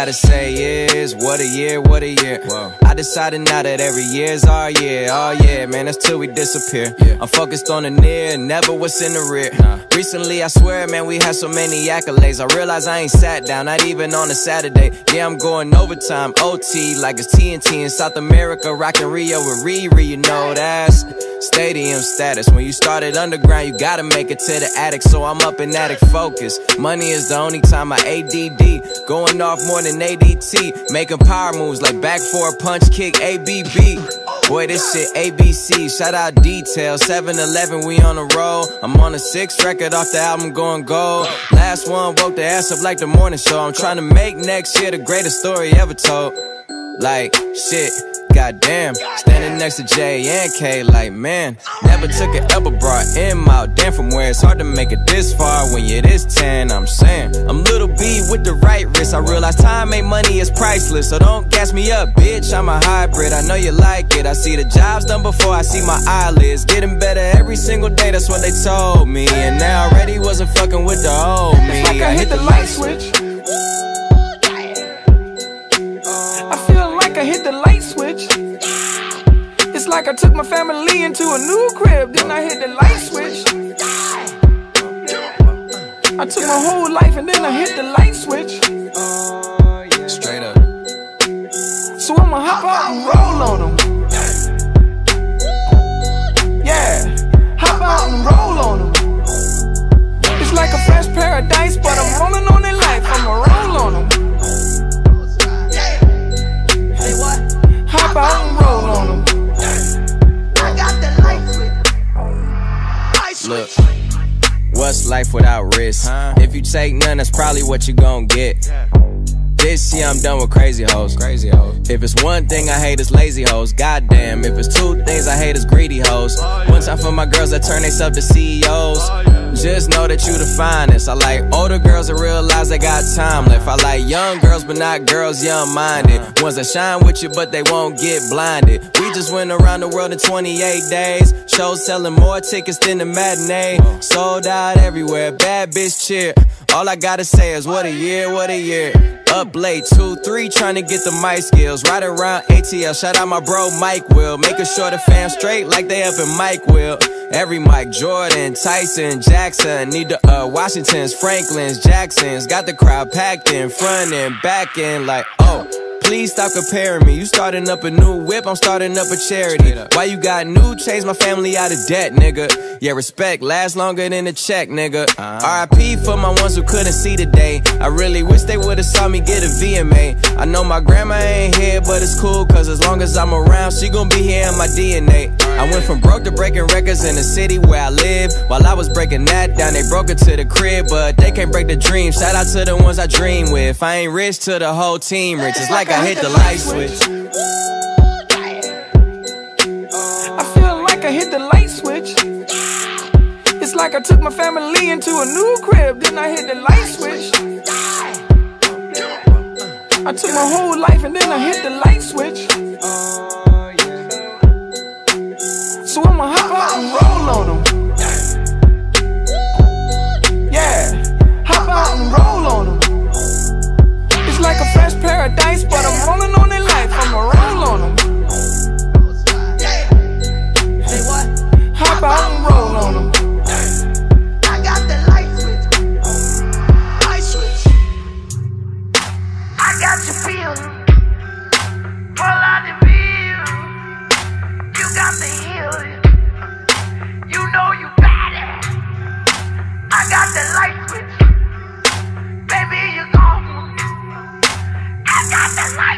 gotta say is, what a year, what a year. Whoa. I decided now that every year's our year. Oh yeah, man, that's till we disappear. I'm focused on the near, never what's in the rear. Recently, I swear, man, we had so many accolades. I realize I ain't sat down, not even on a Saturday. Yeah, I'm going overtime, OT, like it's TNT in South America, rockin' Rio with Riri, you know that's stadium status. When you started underground, you gotta make it to the attic, so I'm up in attic focus. Money is the only time I ADD, going off more than ADT, making power moves like back for a punch kick, ABB. Boy, this shit ABC, shout out Detail, 7-Eleven, we on the roll. I'm on the 6th record off the album going gold. Last one woke the ass up like the morning show. I'm trying to make next year the greatest story ever told. Like, shit, goddamn, standing next to J and K, like, man, never took an elbow, brought M out. Damn, from where it's hard to make it this far when you're this 10, I'm saying. I'm little B with the right wrist. I realize time ain't money, is priceless, so don't gas me up, bitch. I'm a hybrid, I know you like it. I see the jobs done before I see my eyelids. Getting better every single day, that's what they told me. And now I already wasn't fucking with the old me. It's like I hit the light switch. I hit the light switch. It's like I took my family into a new crib, then I hit the light switch. I took my whole life and then I hit the light switch. Straight up. So I'ma hop out and roll on them. Yeah, hop out and roll on them. It's like a fresh paradise, but I'm rolling on their life. I'ma roll on them. Hop out and roll on them. I got the light switch. Look, what's life without risk? If you take none, that's probably what you gon' get. This year I'm done with crazy hoes. If it's one thing I hate, it's lazy hoes. Goddamn, if it's two things I hate, it's greedy hoes. One time for my girls that turn themselves to CEOs. Just know that you the finest. I like older girls that realize they got time left. I like young girls, but not girls young-minded. Ones that shine with you, but they won't get blinded. We just went around the world in 28 days. Shows selling more tickets than the matinee. Sold out everywhere, bad bitch cheer. All I gotta say is what a year, what a year. Up late, 2-3, trying to get the mic skills. Right around ATL, shout out my bro Mike Will. Making sure the fam straight like they up in Mike Will. Every Mike, Jordan, Tyson, Jackson. Need the Washingtons, Franklins, Jacksons. Got the crowd packed in front and back in like, oh. Please stop comparing me. You starting up a new whip, I'm starting up a charity. Why you got new chains, my family out of debt, nigga. Yeah, respect lasts longer than a check, nigga. RIP for my ones who couldn't see today. I really wish they would've saw me get a VMA. I know my grandma ain't here, but it's cool, cause as long as I'm around, she gon' be here in my DNA. I went from broke to breaking records in the city where I live. While I was breaking that down, they broke it to the crib, but they can't break the dream. Shout out to the ones I dream with. I ain't rich to the whole team rich. It's like I hit the light switch. I feel like I hit the light switch. It's like I took my family into a new crib, then I hit the light switch. I took my whole life and then I hit the light switch. So I'ma hop out and roll on them. Yeah, hop out and roll on them. It's like a fresh paradise, but I'm rolling on their life. I'ma roll on them. Hop out and roll on them. I got the light switch. Light switch. I got you feeling. Pull out the wheel. You got the healing. You know you got it. I got the light switch. Baby, you gone. I got the light.